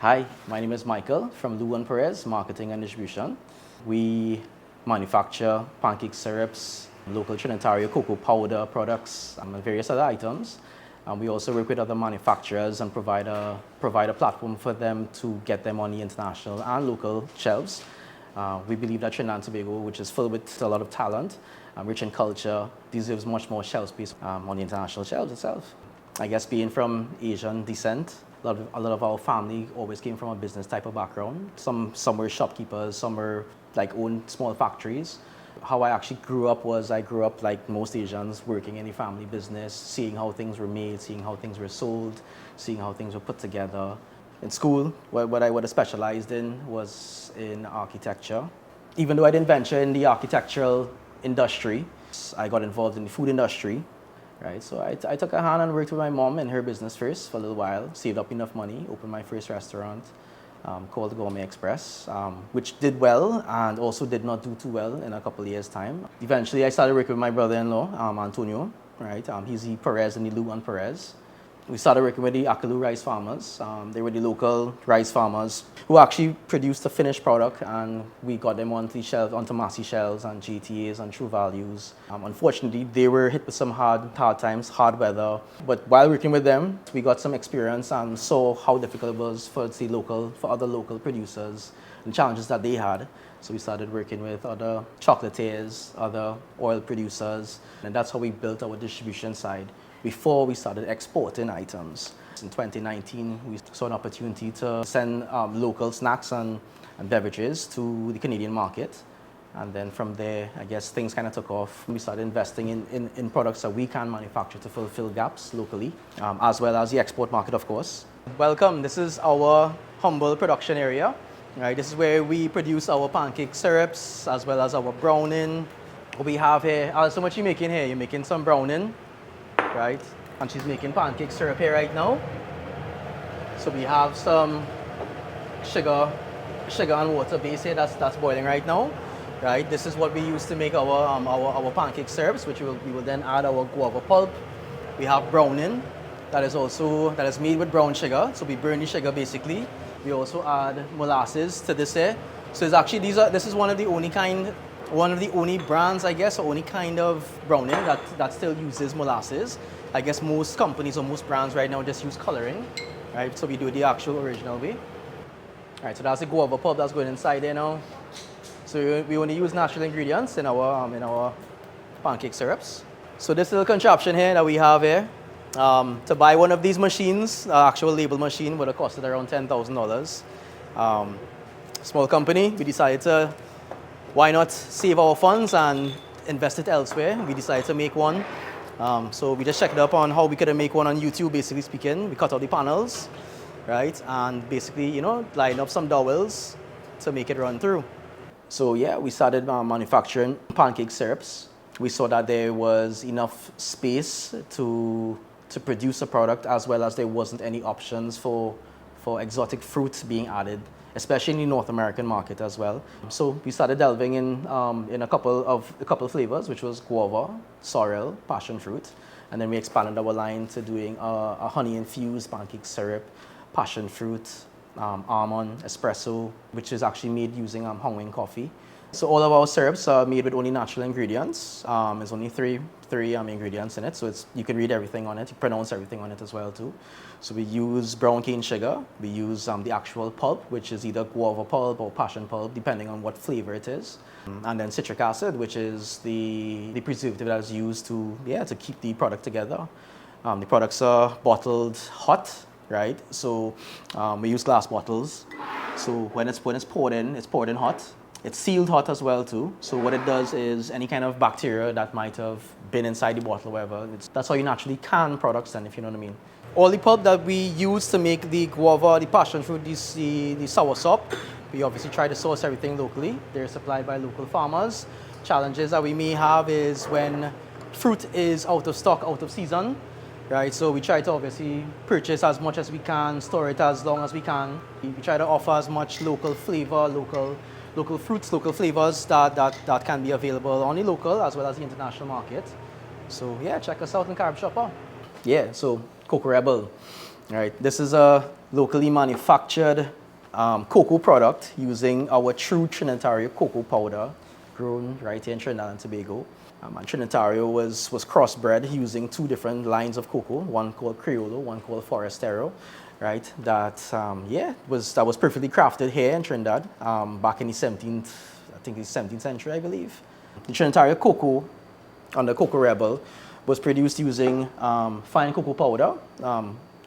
Hi, my name is Michael from Lue Perez, Marketing and Distribution. We manufacture pancake syrups, local Trinidad cocoa powder products, and various other items. We also work with other manufacturers and provide a platform for them to get them on the international and local shelves. We believe that Trinidad and Tobago, which is filled with a lot of talent, rich in culture, deserves much more shelf space on the international shelves itself. I guess being from Asian descent, a lot of our family always came from a business type of background. Some were shopkeepers, some were owned small factories. How I actually grew up was I grew up like most Asians, working in the family business, seeing how things were made, seeing how things were sold, seeing how things were put together. In school, what I specialized in was in architecture. Even though I didn't venture in the architectural industry, I got involved in the food industry. Right, so I took a hand and worked with my mom in her business first for a little while, saved up enough money, opened my first restaurant called the Gourmet Express, which did well and also did not do too well in a couple of years' time. Eventually, I started working with my brother-in-law, Antonio, right? He's the Perez and the Lue Perez. We started working with the Akalu rice farmers. They were the local rice farmers who actually produced a finished product, and we got them onto the shelves, onto Massey shelves and GTAs and True Values. Unfortunately, they were hit with some hard times, hard weather. But while working with them, we got some experience and saw how difficult it was for other local producers and challenges that they had. So we started working with other chocolatiers, other oil producers, and that's how we built our distribution side before we started exporting items. In 2019, we saw an opportunity to send local snacks and beverages to the Canadian market. And then from there, I guess things kind of took off. We started investing in products that we can manufacture to fulfill gaps locally, as well as the export market, of course. Welcome, this is our humble production area. Right, this is where we produce our pancake syrups, as well as our browning. What we have here, so what you making here? You're making some browning. Right, and she's making pancake syrup here right now. So we have some sugar and water base here that's boiling right now. Right, this is what we use to make our pancake syrups, which we will then add our guava pulp. We have browning that is made with brown sugar. So we burn the sugar basically. We also add molasses to this here. So it's actually this is one of the only brands, I guess, or only kind of browning that still uses molasses. I guess most companies or most brands right now just use coloring, right? So we do it the actual original way. All right, so that's the guava pulp that's going inside there now. So we only use natural ingredients in our pancake syrups. So this little contraption here that we have here, to buy one of these machines, the actual label machine, would have costed around $10,000. Small company, we decided to why not save our funds and invest it elsewhere. We decided to make one. So we just checked up on how we could make one on YouTube, basically speaking. We cut out the panels, right? And basically, line up some dowels to make it run through. So yeah, we started manufacturing pancake syrups. We saw that there was enough space to produce a product, as well as there wasn't any options for exotic fruits being added, especially in the North American market as well. So we started delving in a couple of flavors, which was guava, sorrel, passion fruit, and then we expanded our line to doing a honey-infused pancake syrup, passion fruit, almond, espresso, which is actually made using Hong coffee. So all of our syrups are made with only natural ingredients. There's only three ingredients in it, so you can read everything on it, you pronounce everything on it as well too. So we use brown cane sugar, we use the actual pulp, which is either guava pulp or passion pulp, depending on what flavor it is. And then citric acid, which is the preservative that is used to keep the product together. The products are bottled hot, right? So we use glass bottles. So when it's poured in hot. It's sealed hot as well too. So what it does is any kind of bacteria that might have been inside the bottle or whatever, that's how you naturally can products then, if you know what I mean. All the pulp that we use to make the guava, the passion fruit, the soursop, we obviously try to source everything locally. They're supplied by local farmers. Challenges that we may have is when fruit is out of stock, out of season, right? So we try to obviously purchase as much as we can, store it as long as we can. We try to offer as much local flavor, local fruits, local flavors that can be available on the local as well as the international market. So yeah, check us out in Carib Shopper. Yeah, so Cocoa Rebel. All right, this is a locally manufactured cocoa product using our true Trinidad cocoa powder grown right here in Trinidad and Tobago. And Trinidad was crossbred using two different lines of cocoa, one called Criollo, one called Forastero, right? That was perfectly crafted here in Trinidad back in the 17th century, I believe. The Trinidad cocoa under Cocoa Rebel was produced using fine cocoa powder,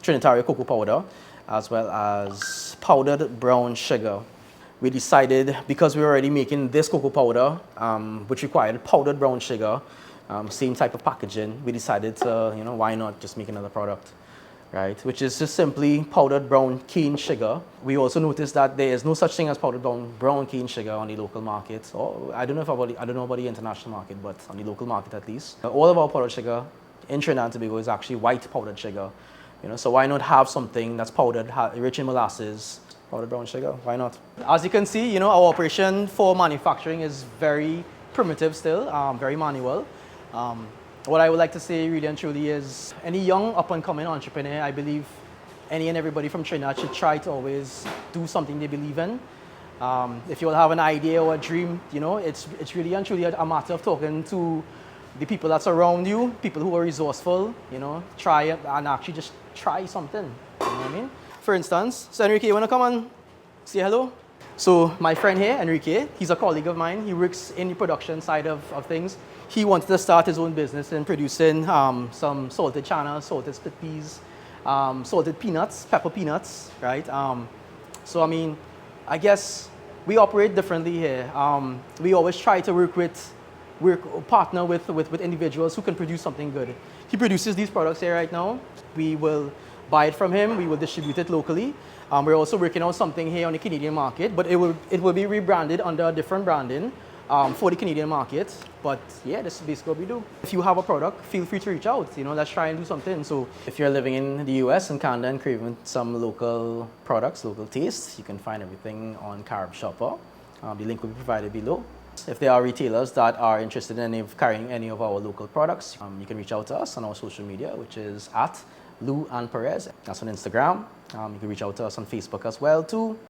Trinidad cocoa powder, as well as powdered brown sugar. We decided, because we were already making this cocoa powder, which required powdered brown sugar, same type of packaging, we decided to, why not just make another product, right? Which is just simply powdered brown cane sugar. We also noticed that there is no such thing as powdered brown cane sugar on the local market. Or I don't know about the international market, but on the local market at least. All of our powdered sugar in Trinidad and Tobago is actually white powdered sugar. So why not have something that's powdered, rich in molasses, powdered brown sugar? Why not? As you can see, our operation for manufacturing is very primitive still, very manual. What I would like to say really and truly is any young up-and-coming entrepreneur, I believe any and everybody from Trinidad should try to always do something they believe in. If you all have an idea or a dream, it's really and truly a matter of talking to the people that's around you, people who are resourceful, try it and actually just try something, you know what I mean? For instance, so Enrique, you want to come and say hello? So my friend here, Enrique, he's a colleague of mine. He works in the production side of things. He wanted to start his own business in producing some salted chana, salted split peas, salted peanuts, pepper peanuts, right? So I mean, I guess we operate differently here. We always try to partner with individuals who can produce something good. He produces these products here right now. We will buy it from him. We will distribute it locally. We're also working on something here on the Canadian market, but it will be rebranded under a different branding for the Canadian market. But yeah, this is basically what we do. If you have a product, feel free to reach out. Let's try and do something. So if you're living in the US and Canada and craving some local products, local tastes, you can find everything on Carib Shopper. The link will be provided below. If there are retailers that are interested in carrying any of our local products, you can reach out to us on our social media, which is at Lue Perez. That's on Instagram. You can reach out to us on Facebook as well too.